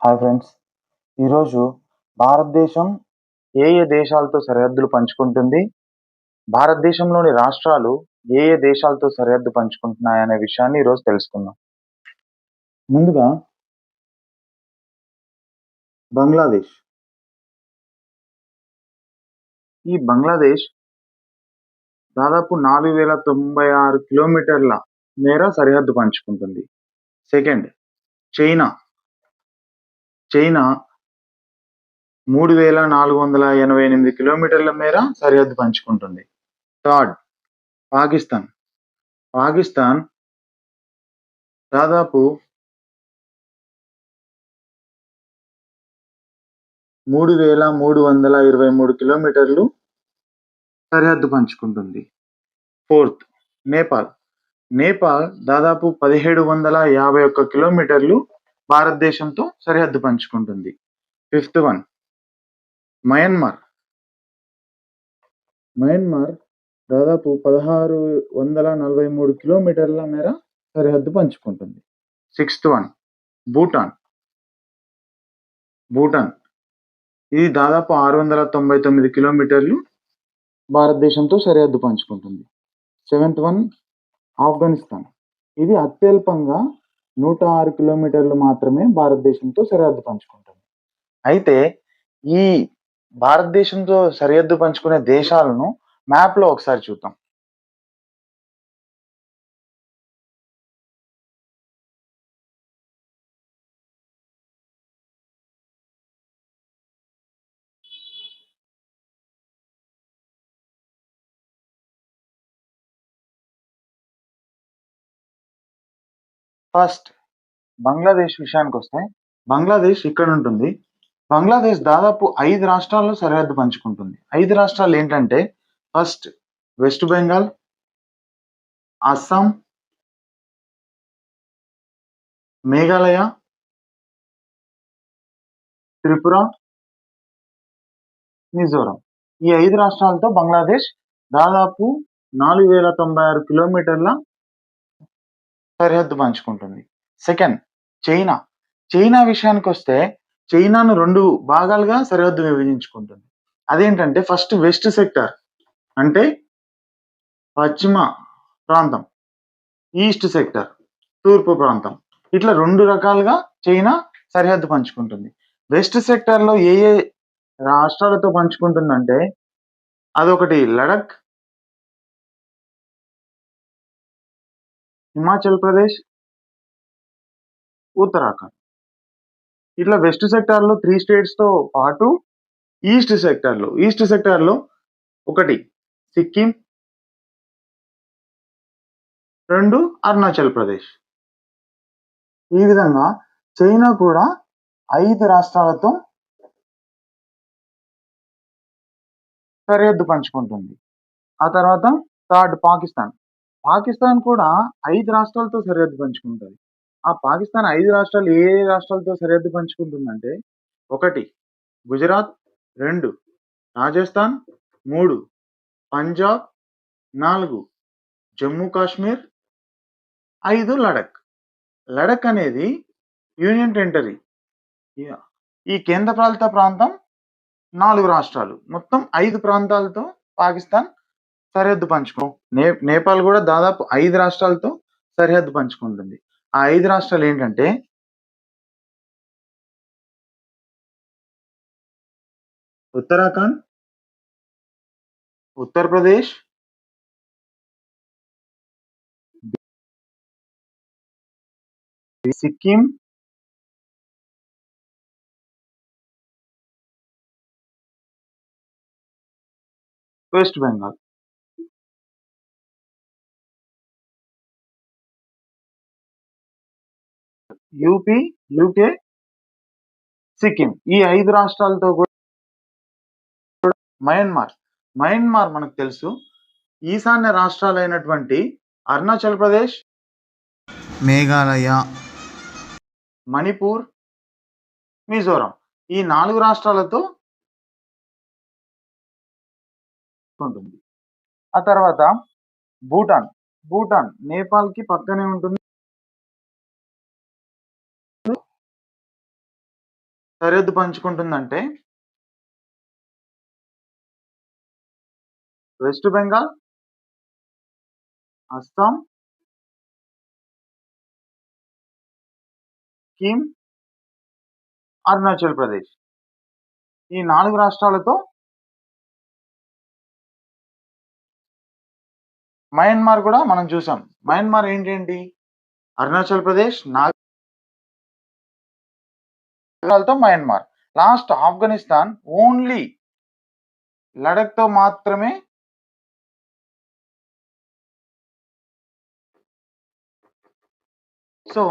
Hi friends. ఈరోజు భారతదేశం ఏ ఏ దేశాలతో సరిహద్దులు పంచుకుంటుంది? భారతదేశంలోని రాష్ట్రాలు ఏ ఏ దేశాలతో సరిహద్దు పంచుకుంటున్నాయనే విషయాన్ని ఈరోజు తెలుసుకుందాం. ముందుగా బంగ్లాదేశ్. ఈ బంగ్లాదేశ్ దాదాపు 4096 కిలోమీటర్ల మేర సరిహద్దు పంచుకుంటుంది. Second China. చైనా 3488 కిలోమీటర్ల మేర సరిహద్దు పంచుకుంటుంది. థర్డ్ పాకిస్తాన్. పాకిస్తాన్ దాదాపు 3323 కిలోమీటర్లు సరిహద్దు పంచుకుంటుంది. ఫోర్త్ నేపాల్. నేపాల్ దాదాపు 1751 కిలోమీటర్లు భారతదేశంతో సరిహద్దు పంచుకుంటుంది. Fifth one Myanmar. మయన్మార్ దాదాపు 1643 కిలోమీటర్ల మేర సరిహద్దు పంచుకుంటుంది. Sixth one Bhutan. భూటాన్ ఇది దాదాపు 699 కిలోమీటర్లు భారతదేశంతో సరిహద్దు పంచుకుంటుంది. Seventh one Afghanistan. ఇది అత్యల్పంగా 106 కిలోమీటర్లు మాత్రమే భారతదేశంతో సరిహద్దు పంచుకుంటుంది. అయితే ఈ భారతదేశంతో సరిహద్దు పంచుకునే దేశాలను మ్యాప్లో ఒకసారి చూద్దాం. ఫస్ట్ బంగ్లాదేశ్ విషయానికి వస్తే, బంగ్లాదేశ్ ఇక్కడ ఉంటుంది. బంగ్లాదేశ్ దాదాపు 5 రాష్ట్రాల్లో సరిహద్దు పంచుకుంటుంది. 5 రాష్ట్రాలు ఏంటంటే, ఫస్ట్ వెస్ట్ బెంగాల్, అస్సాం, మేఘాలయ, త్రిపుర, మిజోరం. ఈ 5 రాష్ట్రాలతో బంగ్లాదేశ్ దాదాపు 4096 కిలోమీటర్ల సరిహద్దు పంచుకుంటుంది. Second China. చైనా విషయానికి వస్తే, చైనాను 2 భాగాలుగా సరిహద్దు విభజించుకుంటుంది. అదేంటంటే, ఫస్ట్ వెస్ట్ సెక్టార్ అంటే పశ్చిమ ప్రాంతం, ఈస్ట్ సెక్టార్ తూర్పు ప్రాంతం. ఇట్లా 2 రకాలుగా చైనా సరిహద్దు పంచుకుంటుంది. వెస్ట్ సెక్టార్లో ఏ ఏ రాష్ట్రాలతో పంచుకుంటుందంటే, అదొకటి లడఖ్, హిమాచల్ ప్రదేశ్, ఉత్తరాఖండ్. ఇట్లా వెస్ట్ సెక్టార్లో 3 స్టేట్స్తో పాటు ఈస్ట్ సెక్టార్లో ఒకటి సిక్కిం, 2 అరుణాచల్ ప్రదేశ్. ఈ విధంగా చైనా కూడా 5 రాష్ట్రాలతో సరిహద్దు పంచుకుంటుంది. ఆ తర్వాత థర్డ్ పాకిస్తాన్. పాకిస్తాన్ కూడా 5 రాష్ట్రాలతో సరిహద్దు పంచుకుంటుంది. ఆ పాకిస్తాన్ 5 రాష్ట్రాలు ఏ ఏ రాష్ట్రాలతో సరిహద్దు పంచుకుంటుందంటే, 1 గుజరాత్, 2 రాజస్థాన్, 3 పంజాబ్, 4 జమ్మూ కాశ్మీర్, 5 లడఖ్. లడఖ్ అనేది యూనియన్ టెరిటరీ. ఈ కేంద్రపాలిత ప్రాంతం 4 రాష్ట్రాలు. మొత్తం 5 ప్రాంతాలతో పాకిస్తాన్ సరిహద్దు నేపాల్ కూడా దాదాపు 5 రాష్ట్రాలతో సరిహద్దు పంచుకుంటుంది. ఆ 5 రాష్ట్రాలు ఏంటంటే, Uttarakhand, Uttar Pradesh, Sikkim, west Bengal. UP, UK, Sikkim. ఈ 5 రాష్ట్రాలతో కూడా మయన్మార్ మనకు తెలుసు. ఈశాన్య రాష్ట్రాలైనటువంటి అరుణాచల్ ప్రదేశ్, మేఘాలయ, మణిపూర్, మిజోరం. ఈ 4 రాష్ట్రాలతో ఉంటుంది. ఆ తర్వాత భూటాన్ నేపాల్కి పక్కనే ఉంటుంది. సరిహద్దు పంచుకుంటుందంటే వెస్ట్ బెంగాల్, అస్సాం, సిక్కిం, అరుణాచల్ ప్రదేశ్. ఈ 4 రాష్ట్రాలతో మయన్మార్ కూడా మనం చూసాం. మయన్మార్ ఏంటేంటి? అరుణాచల్ ప్రదేశ్, నాగాలతో మయన్మార్. లాస్ట్ ఆఫ్ఘనిస్తాన్ ఓన్లీ లడఖ్‌తో మాత్రమే సో